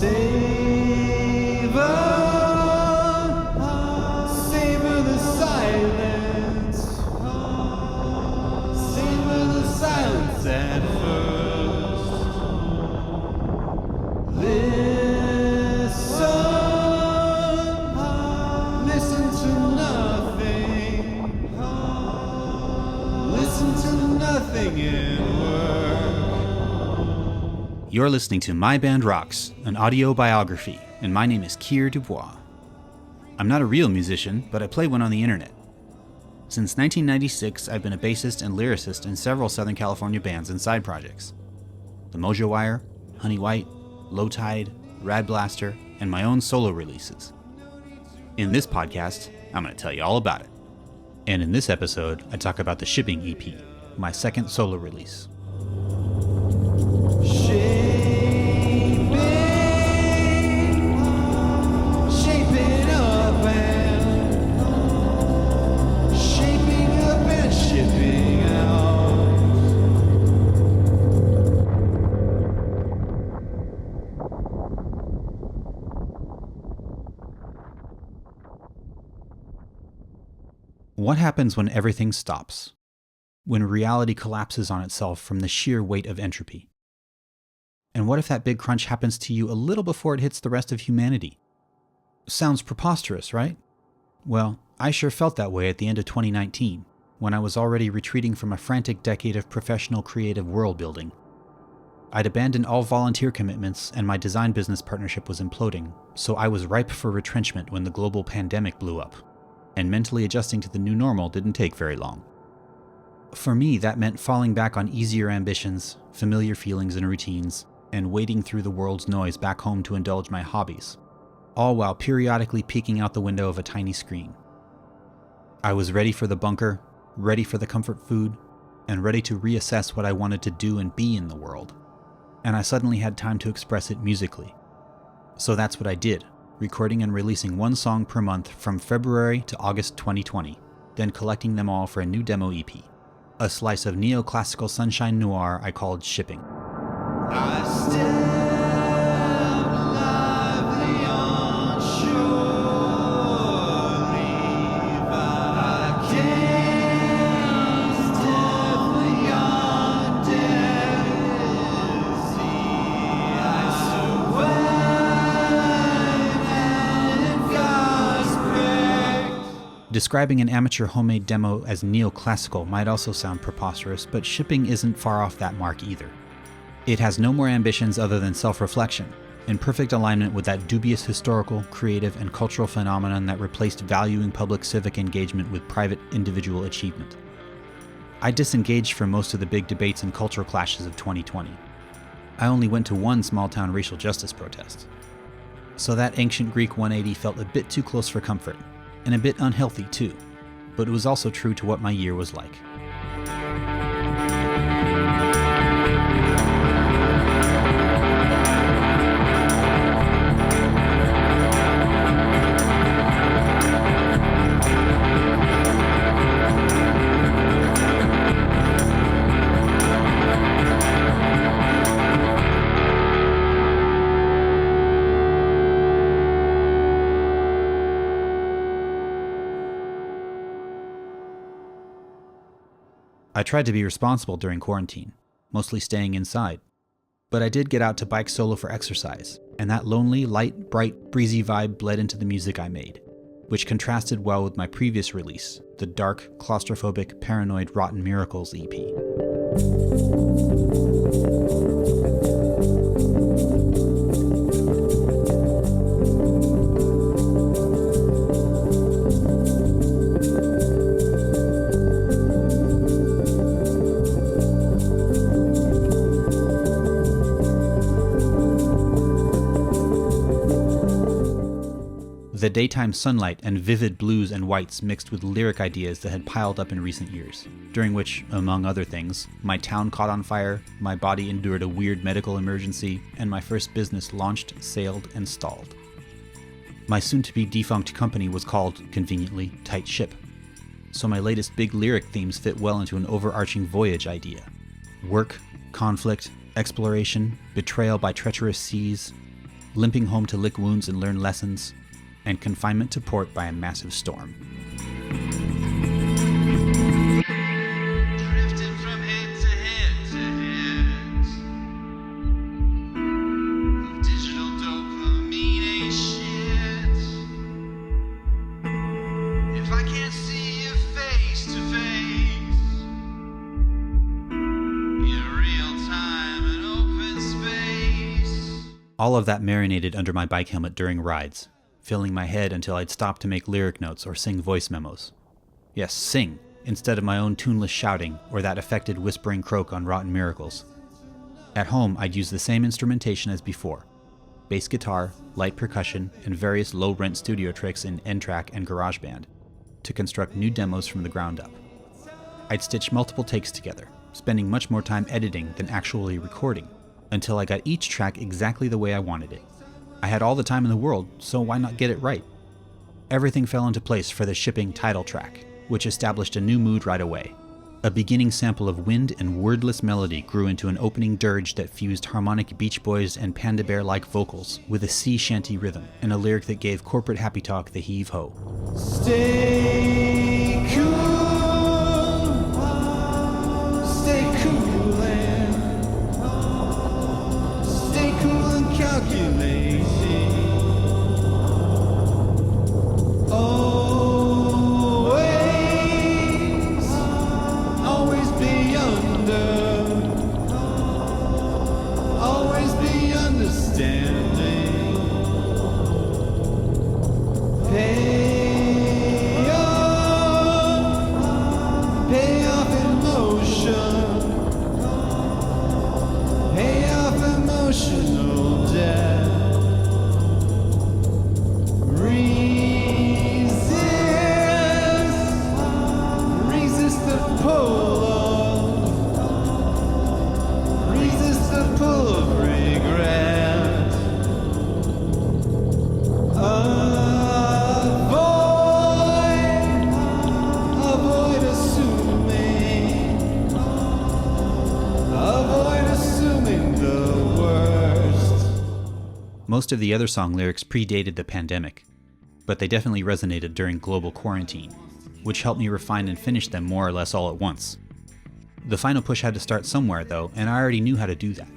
Savor the silence. Savor the silence at first. Listen to nothing. Listen to nothing and work. You're listening to My Band Rocks, an audio biography, and my name is Keir DuBois. I'm not a real musician, but I play one on the internet. Since 1996, I've been a bassist and lyricist in several Southern California bands and side projects. The Mojo Wire, Honey White, Low Tide, Rad Blaster, and my own solo releases. In this podcast, I'm going to tell you all about it. And in this episode, I talk about the Shipping EP, my second solo release. What happens when everything stops? When reality collapses on itself from the sheer weight of entropy? And what if that big crunch happens to you a little before it hits the rest of humanity? Sounds preposterous, right? Well, I sure felt that way at the end of 2019, when I was already retreating from a frantic decade of professional creative world building. I'd abandoned all volunteer commitments and my design business partnership was imploding, so I was ripe for retrenchment when the global pandemic blew up. And mentally adjusting to the new normal didn't take very long. For me, that meant falling back on easier ambitions, familiar feelings and routines, and wading through the world's noise back home to indulge my hobbies, all while periodically peeking out the window of a tiny screen. I was ready for the bunker, ready for the comfort food, and ready to reassess what I wanted to do and be in the world. And I suddenly had time to express it musically. So that's what I did. Recording and releasing one song per month from February to August 2020, then collecting them all for a new demo EP, a slice of neoclassical sunshine noir I called Shipping. I step lively on shore, leave I can't step beyond dizzy, I Describing an amateur homemade demo as neoclassical might also sound preposterous, but Shipping isn't far off that mark either. It has no more ambitions other than self-reflection, in perfect alignment with that dubious historical, creative, and cultural phenomenon that replaced valuing public civic engagement with private individual achievement. I disengaged from most of the big debates and cultural clashes of 2020. I only went to one small-town racial justice protest. So that ancient Greek 180 felt a bit too close for comfort. And a bit unhealthy too, but it was also true to what my year was like. I tried to be responsible during quarantine, mostly staying inside. But I did get out to bike solo for exercise, and that lonely, light, bright, breezy vibe bled into the music I made, which contrasted well with my previous release, the dark, claustrophobic, paranoid Rotten Miracles EP. The daytime sunlight and vivid blues and whites mixed with lyric ideas that had piled up in recent years, during which, among other things, my town caught on fire, my body endured a weird medical emergency, and my first business launched, sailed, and stalled. My soon-to-be defunct company was called, conveniently, Tight Ship. So my latest big lyric themes fit well into an overarching voyage idea. Work, conflict, exploration, betrayal by treacherous seas, limping home to lick wounds and learn lessons, and confinement to port by a massive storm. Drifting from hit to hit to hit of digital dopamine ain't shit. If I can't see you face to face in real time and open space. All of that marinated under my bike helmet during rides, filling my head until I'd stop to make lyric notes or sing voice memos. Yes, sing, instead of my own tuneless shouting or that affected whispering croak on Rotten Miracles. At home, I'd use the same instrumentation as before: bass guitar, light percussion, and various low-rent studio tricks in N-Track and GarageBand to construct new demos from the ground up. I'd stitch multiple takes together, spending much more time editing than actually recording, until I got each track exactly the way I wanted it. I had all the time in the world, so why not get it right? Everything fell into place for the shipping title track, which established a new mood right away. A beginning sample of wind and wordless melody grew into an opening dirge that fused harmonic Beach Boys and Panda Bear-like vocals with a sea shanty rhythm and a lyric that gave corporate happy talk the heave-ho. Stay cool and calculating. Always be understanding. Pay off emotional debt. Resist the pull of regret. Avoid assuming the worst. Most of the other song lyrics predated the pandemic, but they definitely resonated during global quarantine, which helped me refine and finish them more or less all at once. The final push had to start somewhere though, and I already knew how to do that.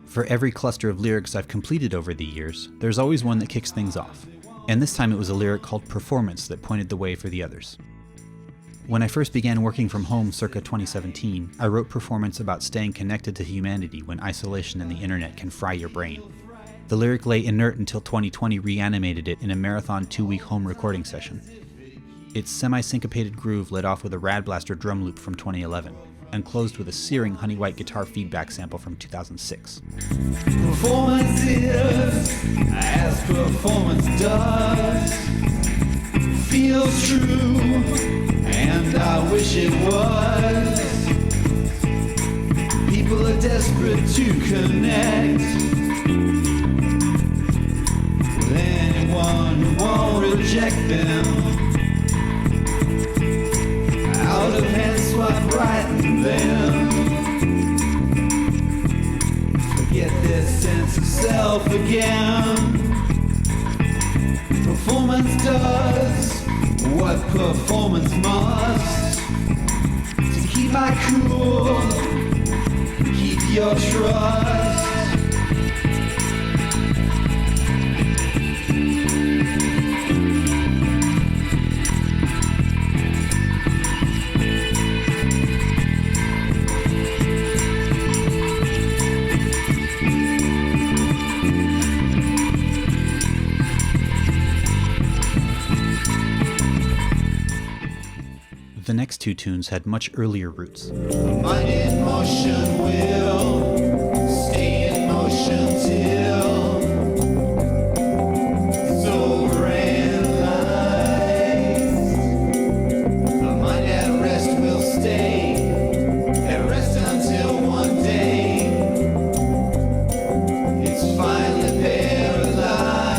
For every cluster of lyrics I've completed over the years, there's always one that kicks things off, and this time it was a lyric called Performance that pointed the way for the others. When I first began working from home circa 2017, I wrote Performance about staying connected to humanity when isolation and the internet can fry your brain. The lyric lay inert until 2020 reanimated it in a marathon 2-week home recording session. Its semi-syncopated groove led off with a Rad Blaster drum loop from 2011, and closed with a searing Honey White guitar feedback sample from 2006. Performance is as performance does. Feels true, and I wish it was. People are desperate to connect with anyone who won't reject them. Out of hand swipe right and then forget their sense of self again. Performance does what performance must to keep my cool, keep your trust. The next two tunes had much earlier roots. Mind in motion will stay in motion till it's over and light. A mind at rest will stay at rest until one day it's finally paralyzed.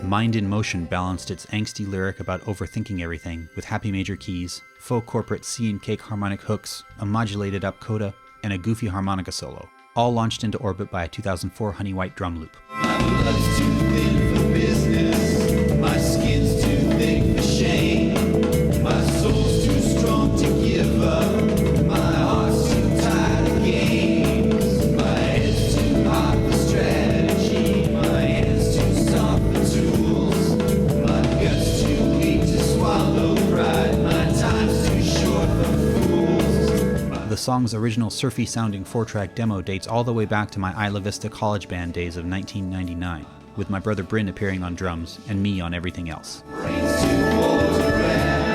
Mind in Motion balanced its angsty lyric about overthinking everything with happy major keys, faux corporate C and cake harmonic hooks, a modulated up coda, and a goofy harmonica solo. all launched into orbit by a 2004 Honey White drum loop. My blood's too thin for business. My skin's too thick for shame. My soul's too strong to give up. My heart's too tired of games. My head's too hot for strategy. My hand's too soft for tools. My gut's too weak to swallow pride. My time's too short for fools. The song's original surfy-sounding 4-track demo dates all the way back to my Isla Vista college band days of 1999, with my brother Bryn appearing on drums and me on everything else. Brain's too old to rest.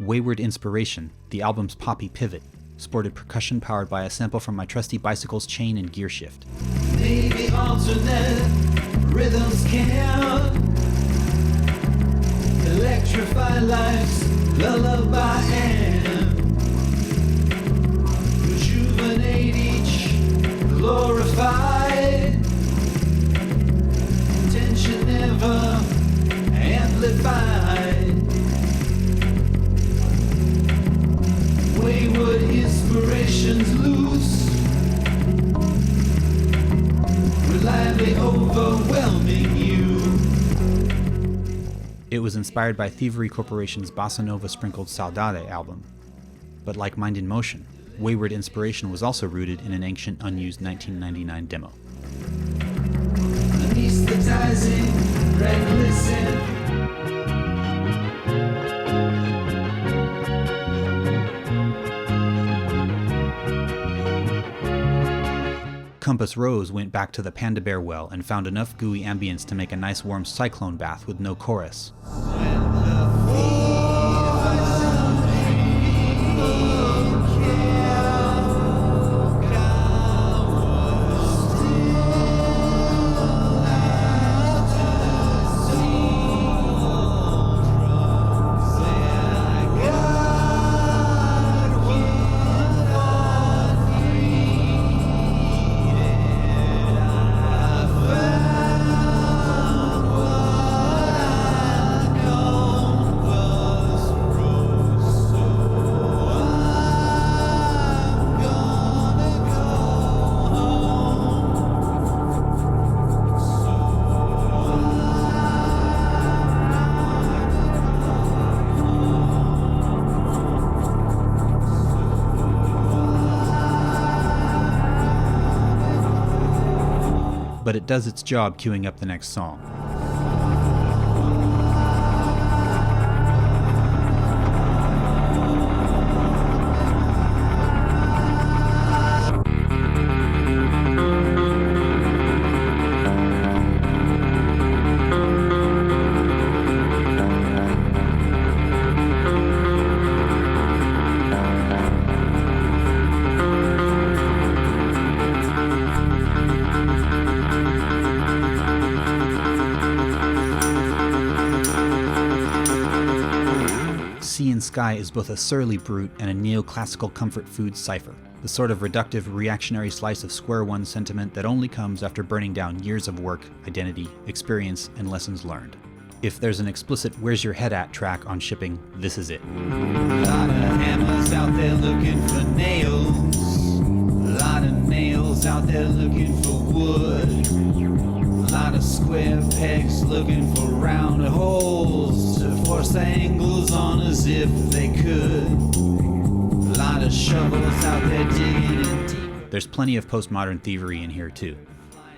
Wayward Inspiration, the album's poppy pivot, sported percussion powered by a sample from my trusty bicycle's chain and gear shift. Maybe alternate rhythms can electrify life's lullaby and rejuvenate each glorified tension never amplified. Wayward inspirations loose, reliably overwhelming you. It was inspired by Thievery Corporation's Bossa Nova sprinkled Saudade album. But like Mind in Motion, Wayward Inspiration was also rooted in an ancient, unused 1999 demo. Anesthetizing, reckless and Compass Rose went back to the Panda Bear well and found enough gooey ambience to make a nice warm cyclone bath with no chorus. But it does its job queuing up the next song. Sea and Sky is both a surly brute and a neoclassical comfort food cipher, the sort of reductive, reactionary slice of square one sentiment that only comes after burning down years of work, identity, experience, and lessons learned. If there's an explicit "Where's Your Head At" track on Shipping, this is it. lot of hammers out there looking for nails. A lot of nails out there looking for wood. A lot of square pegs looking for round holes to force angles on as if they could. A lot of shovels out there digging in deep. There's plenty of postmodern thievery in here too.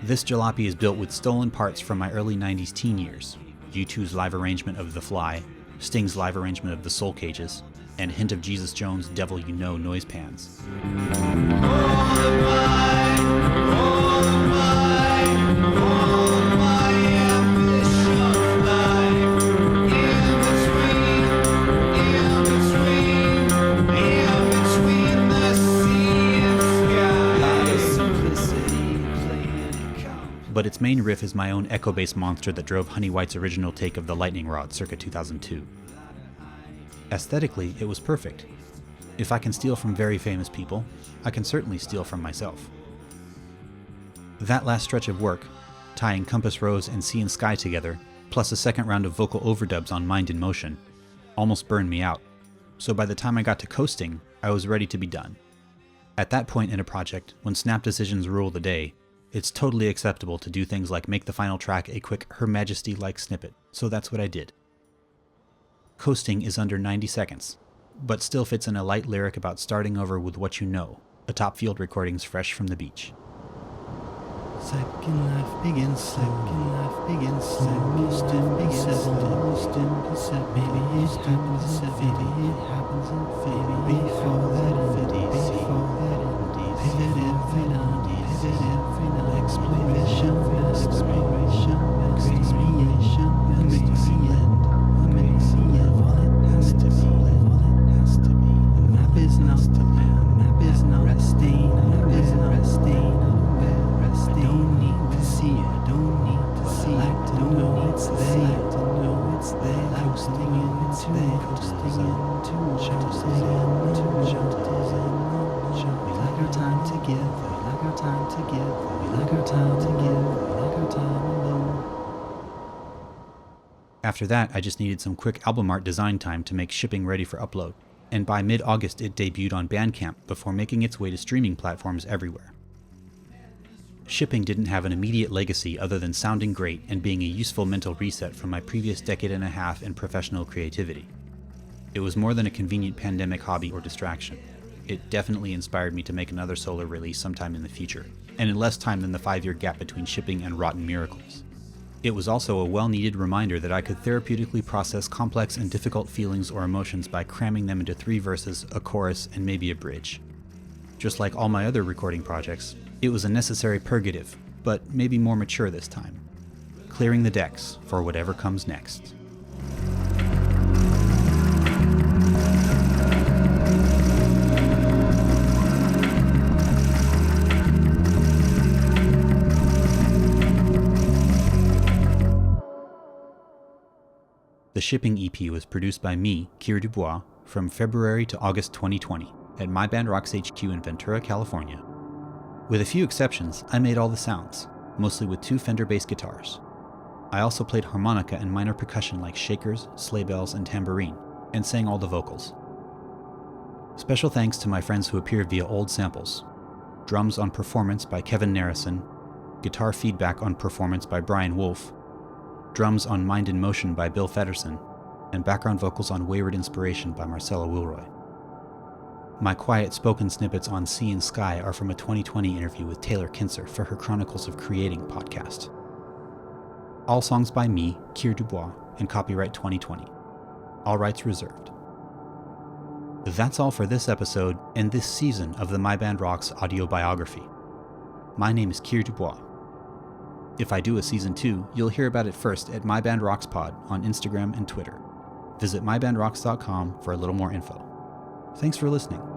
This jalopy is built with stolen parts from my early 90s teen years. U2's live arrangement of The Fly, Sting's live arrangement of The Soul Cages, and a hint of Jesus Jones' Devil You Know noise pans. But its main riff is my own echo bass monster that drove Honey White's original take of the lightning rod circa 2002. Aesthetically, it was perfect. If I can steal from very famous people, I can certainly steal from myself. That last stretch of work, tying Compass Rose and Sea and Sky together, plus a second round of vocal overdubs on Mind in Motion, almost burned me out. So by the time I got to coasting, I was ready to be done. At that point in a project, when snap decisions rule the day, it's totally acceptable to do things like make the final track a quick Her Majesty-like snippet, so that's what I did. Coasting is under 90 seconds, but still fits in a light lyric about starting over with what you know, atop field recordings fresh from the beach. Second life begins, second life begins, almost imperceptible, maybe it happens in maybe it happens in maybe before that pivot every night, exploration, creation, amazing end, all it has to be, the map is not resting, I don't need to see it, I don't need to see it, like to know it's there, coasting into we like our time together, we like our time alone. After that, I just needed some quick album art design time to make shipping ready for upload, and by mid-August it debuted on Bandcamp before making its way to streaming platforms everywhere. Shipping didn't have an immediate legacy other than sounding great and being a useful mental reset from my previous decade and a half in professional creativity. It was more than a convenient pandemic hobby or distraction. It definitely inspired me to make another solo release sometime in the future, and in less time than the 5-year gap between Shipping and Rotten Miracles. It was also a well-needed reminder that I could therapeutically process complex and difficult feelings or emotions by cramming them into 3 verses, a chorus, and maybe a bridge. Just like all my other recording projects, it was a necessary purgative, but maybe more mature this time. Clearing the decks for whatever comes next. The Shipping EP was produced by me, Keir DuBois, from February to August 2020 at My Band Rocks HQ in Ventura, California. With a few exceptions, I made all the sounds, mostly with 2 Fender bass guitars. I also played harmonica and minor percussion like shakers, sleigh bells, and tambourine, and sang all the vocals. Special thanks to my friends who appeared via old samples. Drums on Performance by Kevin Narrison, guitar feedback on Performance by Brian Wolf, drums on Mind in Motion by Bill Fedderson, and background vocals on Wayward Inspiration by Marcella Wilroy. My quiet spoken snippets on Sea and Sky are from a 2020 interview with Taylor Kinser for her Chronicles of Creating podcast. All songs by me, Keir DuBois, and copyright 2020. All rights reserved. That's all for this episode and this season of the My Band Rocks Audiobiography. My name is Keir DuBois. If I do a season 2, you'll hear about it first at My Band Rocks Pod on Instagram and Twitter. Visit mybandrocks.com for a little more info. Thanks for listening.